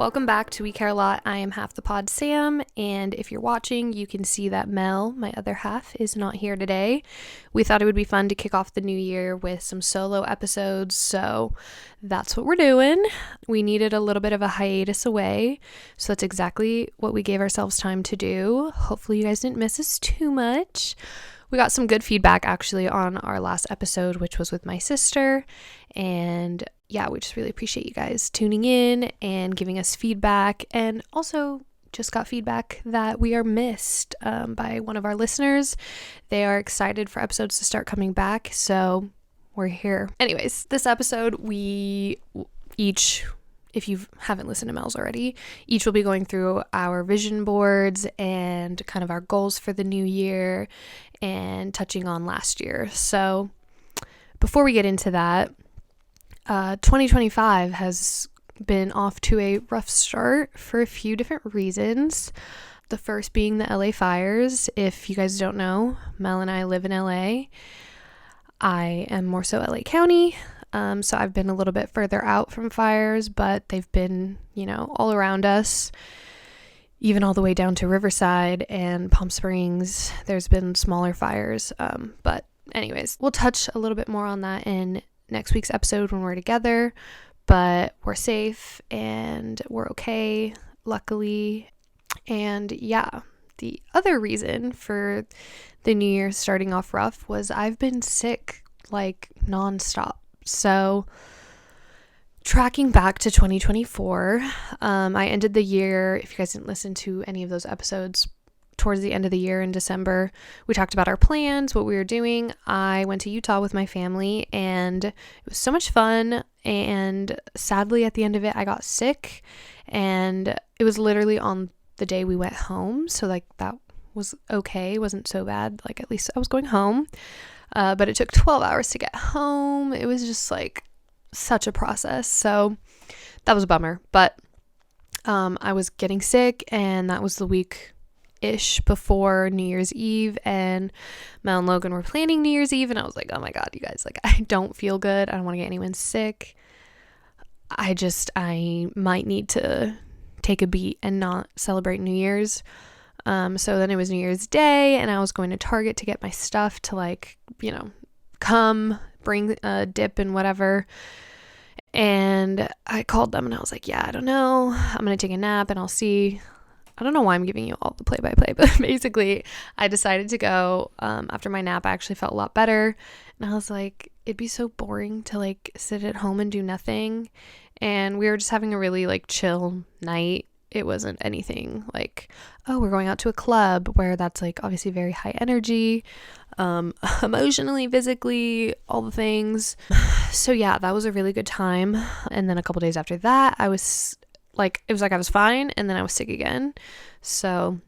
Welcome back to We Care a Lot. I am half the pod Sam, and if you're watching, you can see that Mel, my other half, is not here today. We thought it would be fun to kick off the new year with some solo episodes, so that's what we're doing. We needed a little bit of a hiatus away, so that's exactly what we gave ourselves time to do. Hopefully you guys didn't miss us too much. We got some good feedback actually on our last episode, which was with my sister, and yeah, we just really appreciate you guys tuning in and giving us feedback, and also just got feedback that we are missed by one of our listeners. They are excited for episodes to start coming back, so we're here. Anyways, this episode we each, if you haven't listened to Mel's already, each will be going through our vision boards and kind of our goals for the new year and touching on last year. So before we get into that, 2025 has been off to a rough start for a few different reasons. The first being the LA fires. If you guys don't know, Mel and I live in LA. I am more so LA County, so I've been a little bit further out from fires, but they've been, all around us, even all the way down to Riverside and Palm Springs. There's been smaller fires, but anyways, we'll touch a little bit more on that in next week's episode when we're together, but we're safe and we're okay, luckily. And yeah, the other reason for the new year starting off rough was I've been sick like nonstop. So tracking back to 2024, I ended the year, if you guys didn't listen to any of those episodes, towards the end of the year in December, we talked about our plans, what we were doing. I went to Utah with my family and it was so much fun. And sadly, at the end of it, I got sick, and it was literally on the day we went home. So like that was okay. It wasn't so bad. Like at least I was going home. But it took 12 hours to get home. It was just like such a process. So that was a bummer. But I was getting sick, and that was the week-ish before New Year's Eve, and Mel and Logan were planning New Year's Eve, and I was like, oh my God, you guys, like, I don't feel good. I don't want to get anyone sick. I might need to take a beat and not celebrate New Year's. So then it was New Year's Day, and I was going to Target to get my stuff to come bring a dip and whatever. And I called them and I was like, yeah, I don't know. I'm going to take a nap and I'll see. I don't know why I'm giving you all the play-by-play, but basically I decided to go. After my nap, I actually felt a lot better. And I was like, it'd be so boring to sit at home and do nothing. And we were just having a really chill night. It wasn't anything like, oh, we're going out to a club where that's obviously very high energy, emotionally, physically, all the things. So yeah, that was a really good time. And then a couple days after that, I was it was I was fine, and then I was sick again. So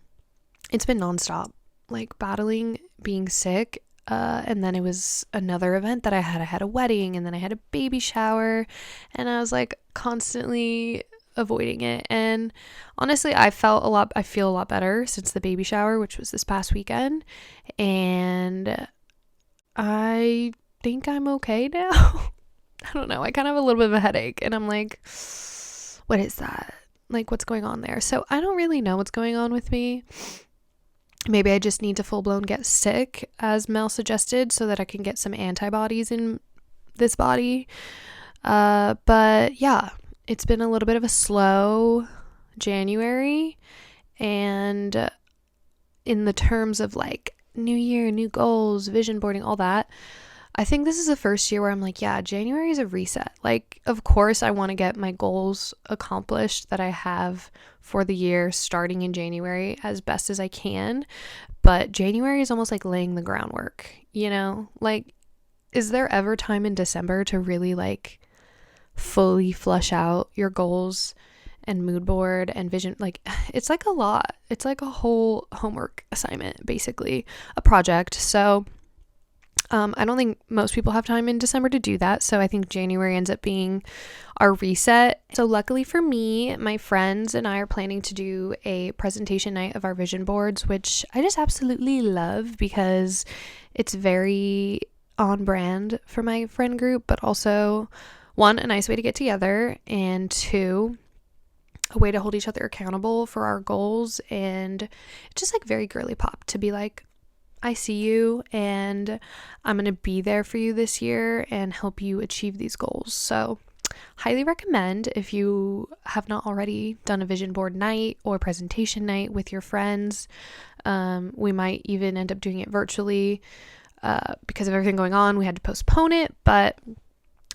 it's been nonstop, battling being sick. And then it was another event that I had a wedding, and then I had a baby shower, and I was constantly avoiding it. And honestly, I feel a lot better since the baby shower, which was this past weekend, and I think I'm okay now. I don't know, I kind of have a little bit of a headache, and I'm like, what is that? What's going on there? So I don't really know what's going on with me. Maybe I just need to full-blown get sick, as Mel suggested, so that I can get some antibodies in this body. But yeah, it's been a little bit of a slow January, and in the terms of new year, new goals, vision boarding, all that, I think this is the first year where I'm yeah, January is a reset. Of course, I want to get my goals accomplished that I have for the year starting in January as best as I can. But January is almost laying the groundwork, is there ever time in December to really fully flush out your goals and mood board and vision? It's a lot. It's a whole homework assignment, basically, a project. So I don't think most people have time in December to do that. So I think January ends up being our reset. So luckily for me, my friends and I are planning to do a presentation night of our vision boards, which I just absolutely love because it's very on brand for my friend group, but also one, a nice way to get together, and two, a way to hold each other accountable for our goals. And it's just like very girly pop to be like, I see you and I'm going to be there for you this year and help you achieve these goals. So highly recommend, if you have not already done a vision board night or presentation night with your friends. We might even end up doing it virtually because of everything going on. We had to postpone it, but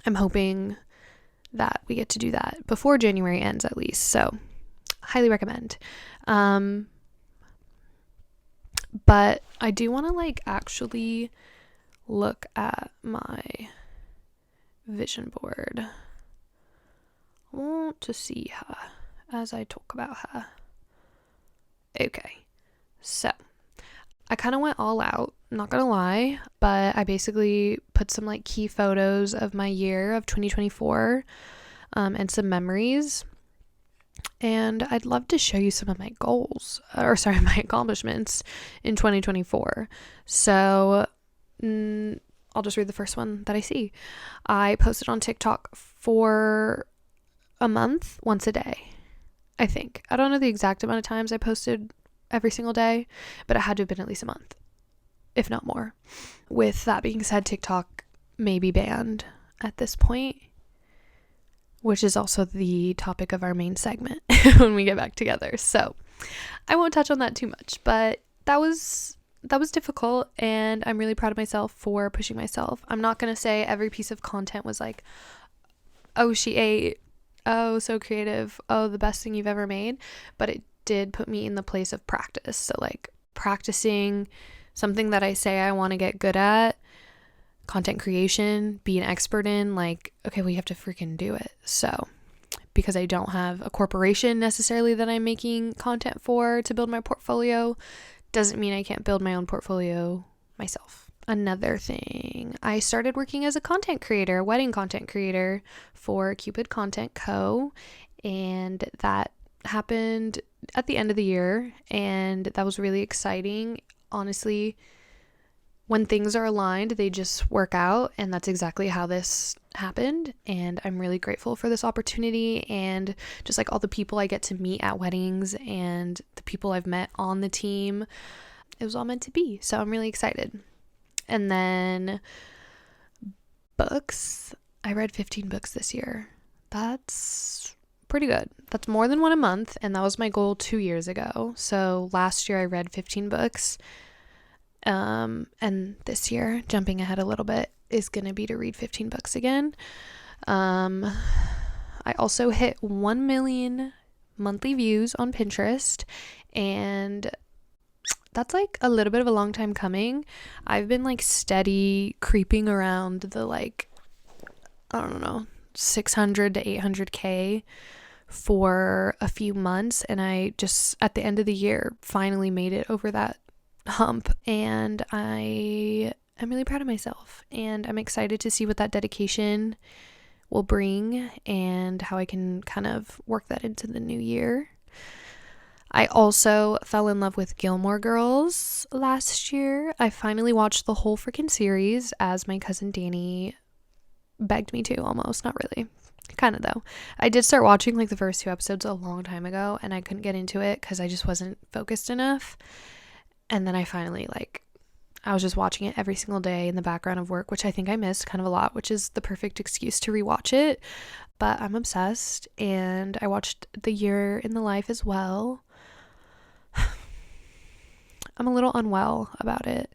I'm hoping that we get to do that before January ends at least. So highly recommend. But I do want to like actually look at my vision board. I want to see her as I talk about her. Okay, so I kind of went all out, not gonna lie, but I basically put some like key photos of my year of 2024 and some memories. And I'd love to show you some of my goals, my accomplishments in 2024. So I'll just read the first one that I see. I posted on TikTok for a month, once a day, I think. I don't know the exact amount of times I posted every single day, but it had to have been at least a month, if not more. With that being said, TikTok may be banned at this point, which is also the topic of our main segment when we get back together. So I won't touch on that too much, but that was difficult, and I'm really proud of myself for pushing myself. I'm not going to say every piece of content was like, oh, she ate, oh, so creative, oh, the best thing you've ever made, but it did put me in the place of practice. So like practicing something that I say I want to get good at, content creation, be an expert in, like, okay, we have to freaking do it. So because I don't have a corporation necessarily that I'm making content for to build my portfolio, doesn't mean I can't build my own portfolio myself. Another thing, I started working as a content creator, wedding content creator for Cupid Content Co. And that happened at the end of the year, and that was really exciting. Honestly, when things are aligned, they just work out, and that's exactly how this happened. And I'm really grateful for this opportunity, and just like all the people I get to meet at weddings and the people I've met on the team, it was all meant to be. So I'm really excited. And then books, I read 15 books this year. That's pretty good. That's more than one a month, and that was my goal 2 years ago. So last year I read 15 books. And this year, jumping ahead a little bit, is going to be to read 15 books again. I also hit 1 million monthly views on Pinterest, and that's like a little bit of a long time coming. I've been like steady creeping around the like, I don't know, 600 to 800K for a few months, and I just at the end of the year finally made it over that hump, and I am really proud of myself, and I'm excited to see what that dedication will bring and how I can kind of work that into the new year. I also fell in love with Gilmore Girls last year. I finally watched the whole freaking series, as my cousin Danny begged me to, almost. Not really. Kind of, though. I did start watching like the first 2 episodes a long time ago, and I couldn't get into it because I just wasn't focused enough. And then I finally, I was just watching it every single day in the background of work, which I think I missed kind of a lot, which is the perfect excuse to rewatch it. But I'm obsessed, and I watched The Year in the Life as well. I'm a little unwell about it,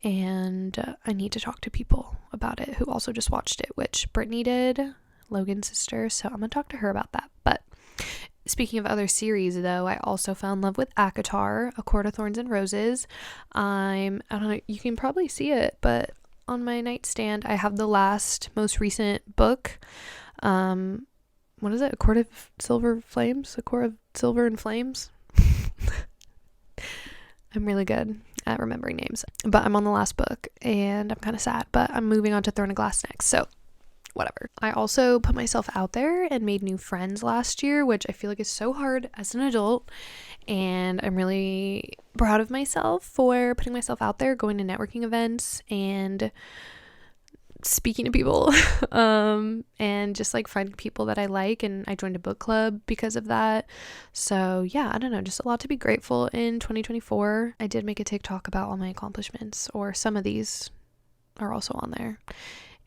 and I need to talk to people about it who also just watched it, which Brittany did, Logan's sister, so I'm gonna talk to her about that. But speaking of other series, though, I also fell in love with ACOTAR, A Court of Thorns and Roses. I don't know, you can probably see it, but on my nightstand, I have the most recent book. What is it? A Court of Silver Flames? A Court of Silver and Flames? I'm really good at remembering names, but I'm on the last book, and I'm kind of sad, but I'm moving on to Throne of Glass next, so whatever. I also put myself out there and made new friends last year, which I feel like is so hard as an adult, and I'm really proud of myself for putting myself out there, going to networking events, and speaking to people and just like finding people that I like, and I joined a book club because of that. So yeah, I don't know, just a lot to be grateful in 2024. I did make a TikTok about all my accomplishments, or some of these are also on there,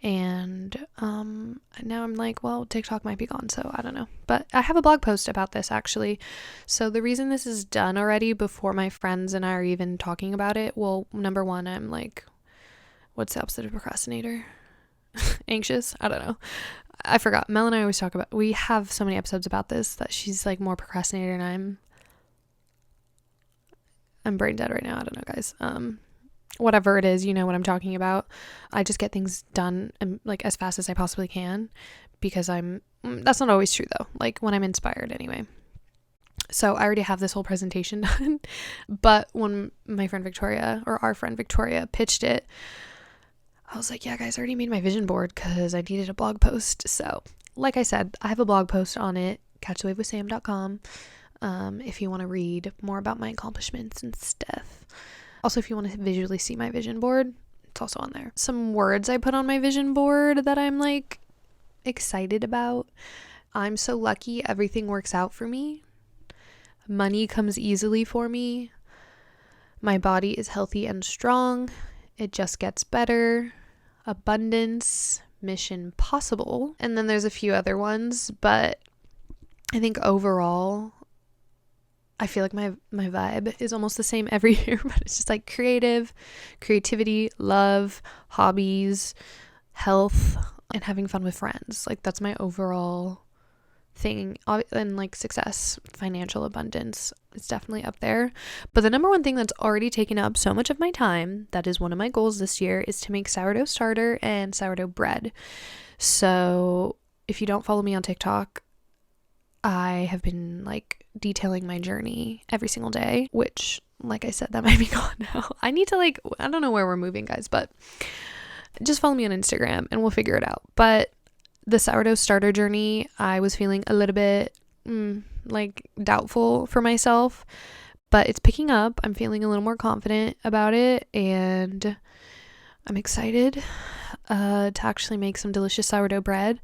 and now I'm like, well, TikTok might be gone, so I don't know, but I have a blog post about this actually. So the reason this is done already before my friends and I are even talking about it, well, number one, I'm like, what's the opposite of procrastinator? Anxious? I don't know. I forgot. Mel and I always talk about, we have so many episodes about this, that she's like more procrastinator and I'm brain dead right now. I don't know, guys. Whatever it is, you know what I'm talking about. I just get things done like as fast as I possibly can, because that's not always true though, like when I'm inspired anyway. So I already have this whole presentation done, but when my friend Victoria, or our friend Victoria, pitched it, I was like, yeah, guys, I already made my vision board because I needed a blog post. So like I said, I have a blog post on it, catchthewavewithsam.com, if you want to read more about my accomplishments and stuff. Also, if you want to visually see my vision board, it's also on there. Some words I put on my vision board that I'm like excited about. I'm so lucky, everything works out for me. Money comes easily for me. My body is healthy and strong. It just gets better. Abundance, mission possible. And then there's a few other ones, but I think overall, I feel like my vibe is almost the same every year, but it's just like creativity, love, hobbies, health, and having fun with friends. Like that's my overall thing. And like success, financial abundance, it's definitely up there. But the number one thing that's already taken up so much of my time, that is one of my goals this year, is to make sourdough starter and sourdough bread. So if you don't follow me on TikTok, I have been like detailing my journey every single day, which, like I said, that might be gone now. I need to I don't know where we're moving, guys, but just follow me on Instagram and we'll figure it out. But the sourdough starter journey, I was feeling a little bit like doubtful for myself, but it's picking up. I'm feeling a little more confident about it, and I'm excited to actually make some delicious sourdough bread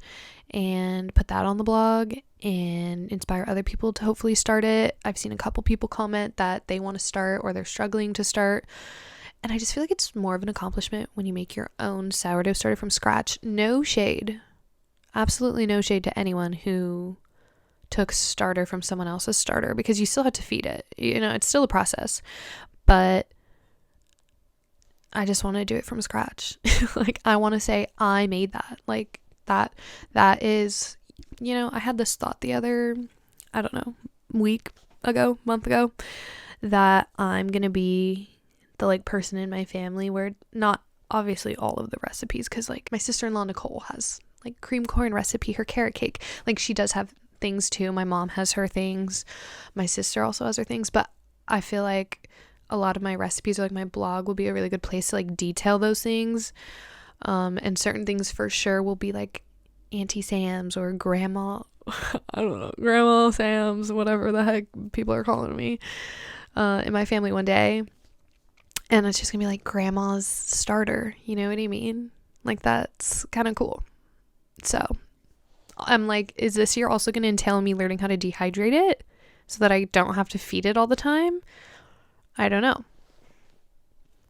and put that on the blog and inspire other people to hopefully start it. I've seen a couple people comment that they want to start or they're struggling to start, and I just feel like it's more of an accomplishment when you make your own sourdough starter from scratch. No shade. Absolutely no shade to anyone who took starter from someone else's starter, because you still had to feed it. You know, it's still a process. But I just want to do it from scratch. Like, I want to say I made that. Like, that is, you know, I had this thought the other, I don't know, month ago, that I'm going to be the like person in my family where, not obviously all of the recipes, because like my sister-in-law Nicole has like cream corn recipe, her carrot cake, like she does have things too. My mom has her things, my sister also has her things, but I feel like a lot of my recipes, or like my blog, will be a really good place to like detail those things, and certain things for sure will be like Auntie Sam's or Grandma I don't know, Grandma Sam's, whatever the heck people are calling me in my family one day, and it's just gonna be like Grandma's starter, you know what I mean? Like, that's kind of cool. So I'm like, is this year also going to entail me learning how to dehydrate it so that I don't have to feed it all the time? I don't know.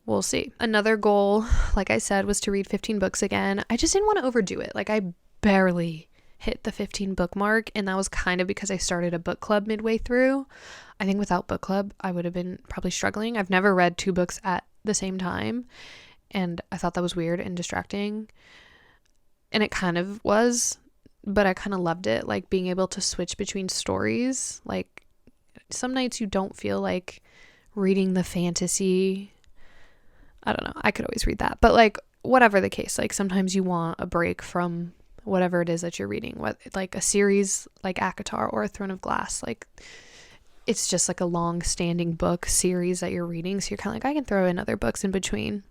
We'll see. Another goal, like I said, was to read 15 books again. I just didn't want to overdo it. Like, I barely hit the 15 book mark, and that was kind of because I started a book club midway through. I think without book club, I would have been probably struggling. I've never read 2 books at the same time, and I thought that was weird and distracting. And it kind of was, but I kind of loved it, like being able to switch between stories. Like, some nights you don't feel like reading the fantasy. I don't know, I could always read that, but like, whatever the case, like sometimes you want a break from whatever it is that you're reading, what, like a series like ACOTAR or A Throne of Glass. Like, it's just like a long standing book series that you're reading, so you're kind of like, I can throw in other books in between.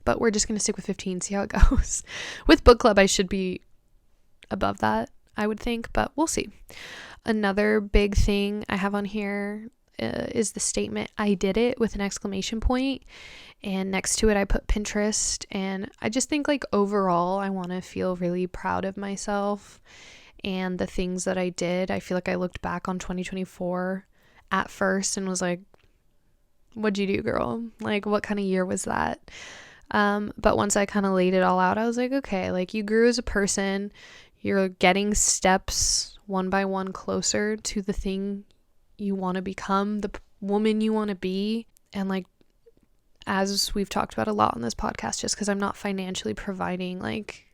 But we're just going to stick with 15, see how it goes. With book club, I should be above that, I would think, but we'll see. Another big thing I have on here is the statement, "I did it," with an exclamation point. And next to it, I put Pinterest. And I just think like overall, I want to feel really proud of myself and the things that I did. I feel like I looked back on 2024 at first and was like, what'd you do, girl? Like, what kind of year was that? But once I kind of laid it all out, I was like, okay, like you grew as a person. You're getting steps one by one closer to the thing you want to become, the woman you want to be. And like, as we've talked about a lot on this podcast, just because I'm not financially providing like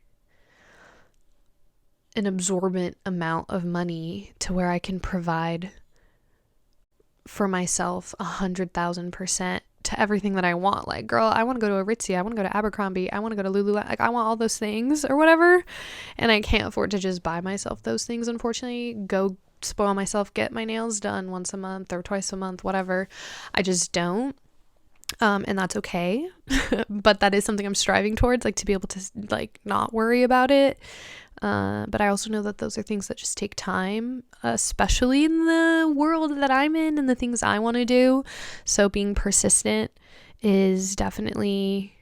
an absorbent amount of money to where I can provide for myself 100,000% to everything that I want. Like, girl, I want to go to Aritzia, I want to go to Abercrombie, I want to go to Lululemon, like I want all those things or whatever, and I can't afford to just buy myself those things, unfortunately. Go spoil myself, get my nails done once a month or twice a month, whatever. I just don't. And that's okay. But that is something I'm striving towards, like to be able to like not worry about it. But I also know that those are things that just take time, especially in the world that I'm in and the things I want to do. So being persistent is definitely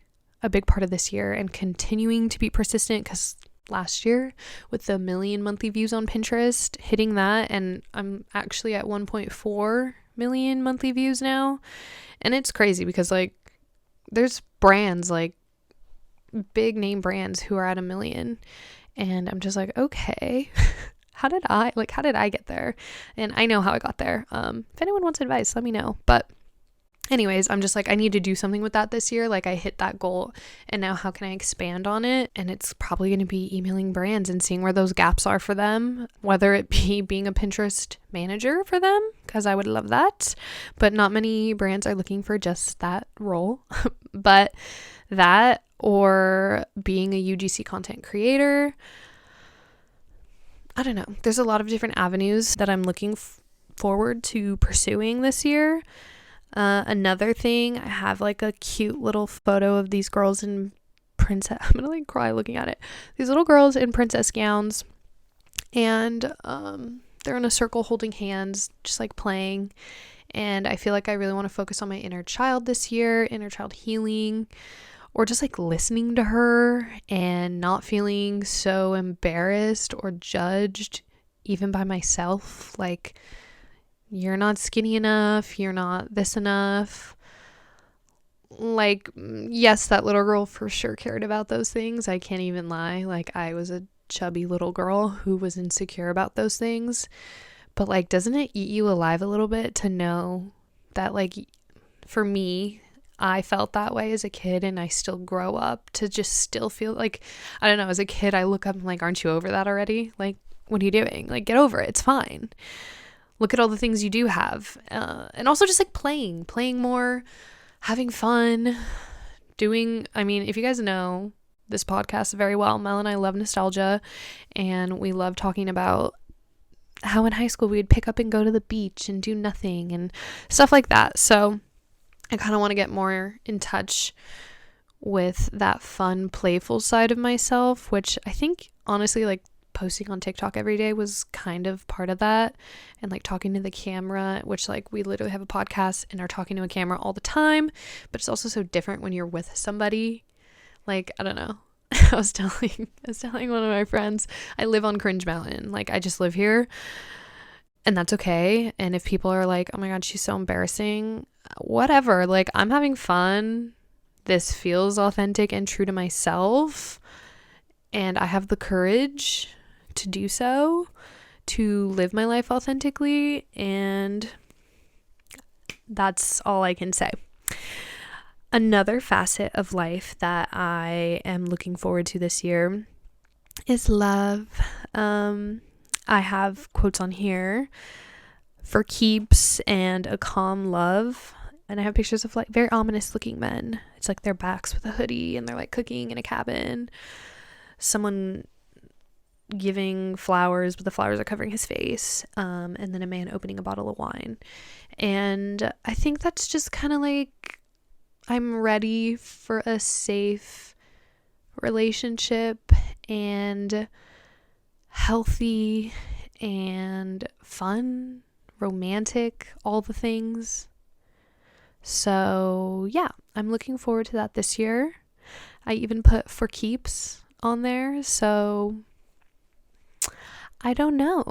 a big part of this year, and continuing to be persistent, because last year with the 1 million monthly views on Pinterest, hitting that, and I'm actually at 1.4 million monthly views now. And it's crazy because like there's brands, like big name brands, who are at 1 million. And I'm just like, okay, how did I get there? And I know how I got there. If anyone wants advice, let me know. But anyways, I'm just like, I need to do something with that this year. Like I hit that goal, and now how can I expand on it? And it's probably going to be emailing brands and seeing where those gaps are for them, whether it be being a Pinterest manager for them, because I would love that. But not many brands are looking for just that role. But that, or being a UGC content creator. I don't know. There's a lot of different avenues that I'm looking forward to pursuing this year. Another thing, I have like a cute little photo of these girls in princess, I'm gonna like cry looking at it. These little girls in princess gowns, and they're in a circle holding hands, just like playing. And I feel like I really want to focus on my inner child this year, inner child healing, or just like listening to her and not feeling so embarrassed or judged even by myself. Like, you're not skinny enough, you're not this enough. Like, yes, that little girl for sure cared about those things. I can't even lie. Like, I was a chubby little girl who was insecure about those things. But like, doesn't it eat you alive a little bit to know that, like, for me, I felt that way as a kid, and I still grow up to just still feel like, I don't know, as a kid, I look up and like, aren't you over that already? Like, what are you doing? Like, get over it. It's fine. Look at all the things you do have. And also just like playing more, having fun, I mean, if you guys know this podcast very well, Mel and I love nostalgia, and we love talking about how in high school we'd pick up and go to the beach and do nothing and stuff like that. So I kind of want to get more in touch with that fun, playful side of myself, which I think honestly, like, posting on TikTok every day was kind of part of that. And like talking to the camera, which like we literally have a podcast and are talking to a camera all the time, but it's also so different when you're with somebody. Like, I don't know. I was telling one of my friends, I live on Cringe Mountain. Like, I just live here, and that's okay. And if people are like, oh my God, she's so embarrassing, whatever. Like, I'm having fun. This feels authentic and true to myself, and I have the courage to do so, to live my life authentically, and that's all I can say. Another facet of life that I am looking forward to this year is love. I have quotes on here: for keeps and a calm love. And I have pictures of like very ominous looking men. It's like their backs with a hoodie and they're like cooking in a cabin. Someone giving flowers, but the flowers are covering his face. And then a man opening a bottle of wine. And I think that's just kind of like, I'm ready for a safe relationship and healthy and fun romantic, all the things. So yeah, I'm looking forward to that this year. I even put for keeps on there, so I don't know.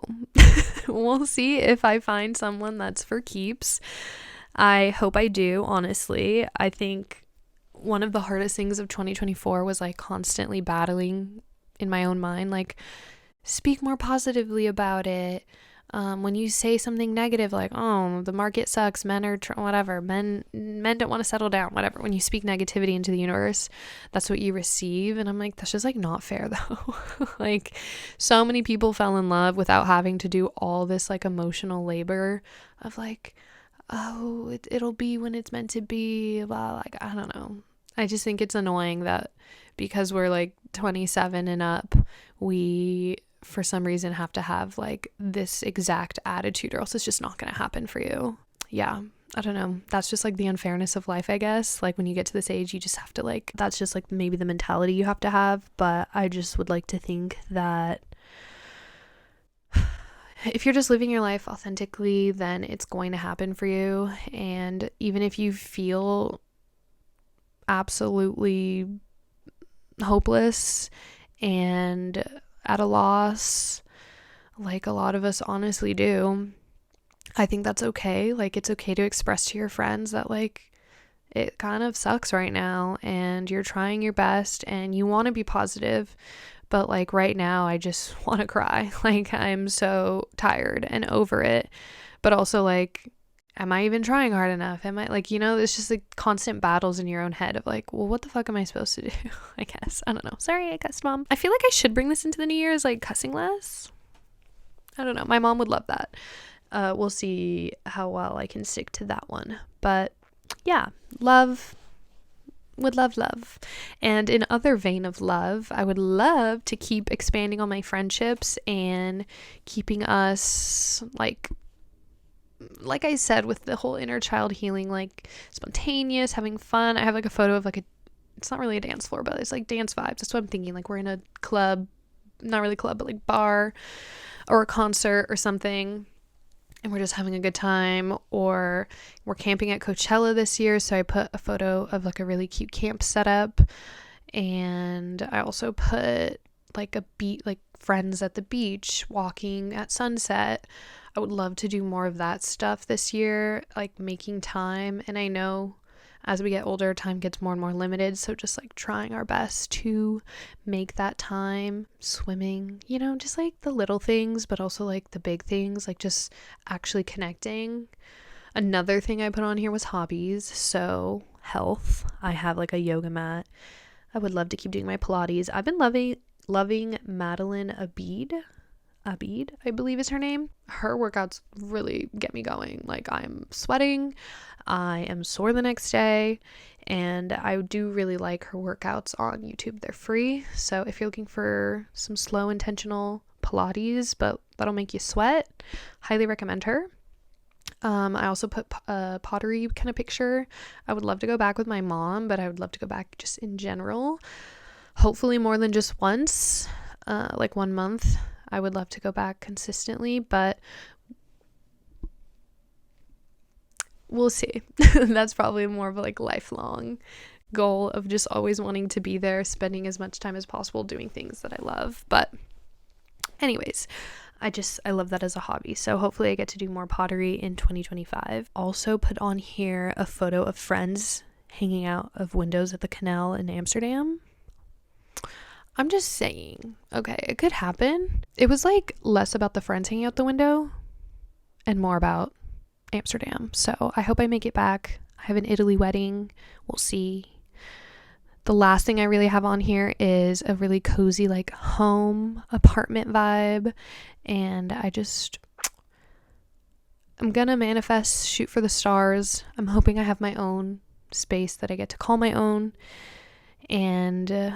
We'll see if I find someone that's for keeps. I hope I do, honestly. I think one of the hardest things of 2024 was like constantly battling in my own mind, like speak more positively about it. When you say something negative, like, oh, the market sucks, men are whatever, men don't want to settle down, whatever. When you speak negativity into the universe, that's what you receive. And I'm like, that's just like not fair though. Like, so many people fell in love without having to do all this like emotional labor of like, oh, it'll be when it's meant to be, blah, like, I don't know. I just think it's annoying that because we're like 27 and up, we for some reason have to have like this exact attitude, or else it's just not going to happen for you. Yeah, I don't know. That's just like the unfairness of life, I guess. Like when you get to this age, you just have to like, that's just like maybe the mentality you have to have. But I just would like to think that if you're just living your life authentically, then it's going to happen for you. And even if you feel absolutely hopeless and at a loss, like a lot of us honestly do, I think that's okay. Like, it's okay to express to your friends that like it kind of sucks right now and you're trying your best and you want to be positive, but like right now I just want to cry. Like, I'm so tired and over it. But also like, am I even trying hard enough? Am I like, you know, it's just like constant battles in your own head of like, well, what the fuck am I supposed to do? I guess. I don't know. Sorry, I cussed, Mom. I feel like I should bring this into the New Year's, like cussing less. I don't know. My mom would love that. We'll see how well I can stick to that one. But yeah, love. Would love. And in other vein of love, I would love to keep expanding on my friendships and keeping us like I said, with the whole inner child healing, like spontaneous, having fun. I have like a photo of like it's not really a dance floor, but it's like dance vibes. That's what I'm thinking. Like we're in a club, not really club, but like bar or a concert or something. And we're just having a good time, or we're camping at Coachella this year. So I put a photo of like a really cute camp setup. And I also put like like friends at the beach walking at sunset. I would love to do more of that stuff this year, like making time. And I know as we get older, time gets more and more limited. So just like trying our best to make that time. Swimming, you know, just like the little things, but also like the big things, like just actually connecting. Another thing I put on here was hobbies. So health. I have like a yoga mat. I would love to keep doing my Pilates. I've been loving Madeline Abid, I believe is her name. Her workouts really get me going. Like, I'm sweating, I am sore the next day, and I do really like her workouts on YouTube. They're free. So if you're looking for some slow, intentional Pilates, but that'll make you sweat, highly recommend her. I also put a pottery kind of picture. I would love to go back with my mom, but I would love to go back just in general. Hopefully more than just once, like 1 month. I would love to go back consistently, but we'll see. That's probably more of a like lifelong goal of just always wanting to be there, spending as much time as possible doing things that I love. But anyways, I love that as a hobby. So hopefully I get to do more pottery in 2025. Also put on here a photo of friends hanging out of windows at the canal in Amsterdam. I'm just saying, okay, it could happen. It was like less about the friends hanging out the window and more about Amsterdam. So I hope I make it back. I have an Italy wedding. We'll see. The last thing I really have on here is a really cozy like home apartment vibe. And I'm gonna manifest, shoot for the stars. I'm hoping I have my own space that I get to call my own. And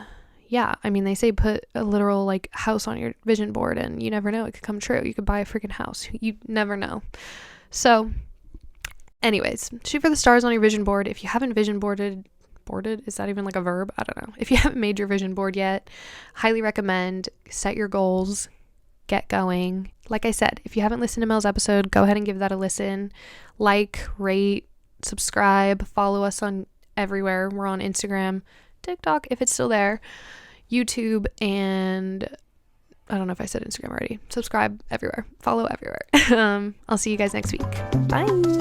yeah, I mean, they say put a literal like house on your vision board and you never know, it could come true. You could buy a freaking house. You never know. So anyways, shoot for the stars on your vision board. If you haven't vision boarded, is that even like a verb? I don't know. If you haven't made your vision board yet, highly recommend. Set your goals, get going, like I said, if you haven't listened to Mel's episode, go ahead and give that a listen. Like, rate, subscribe, follow us on everywhere. We're on Instagram, TikTok, if it's still there, YouTube, and I don't know if I said Instagram already. Subscribe everywhere. Follow everywhere. I'll see you guys next week. Bye.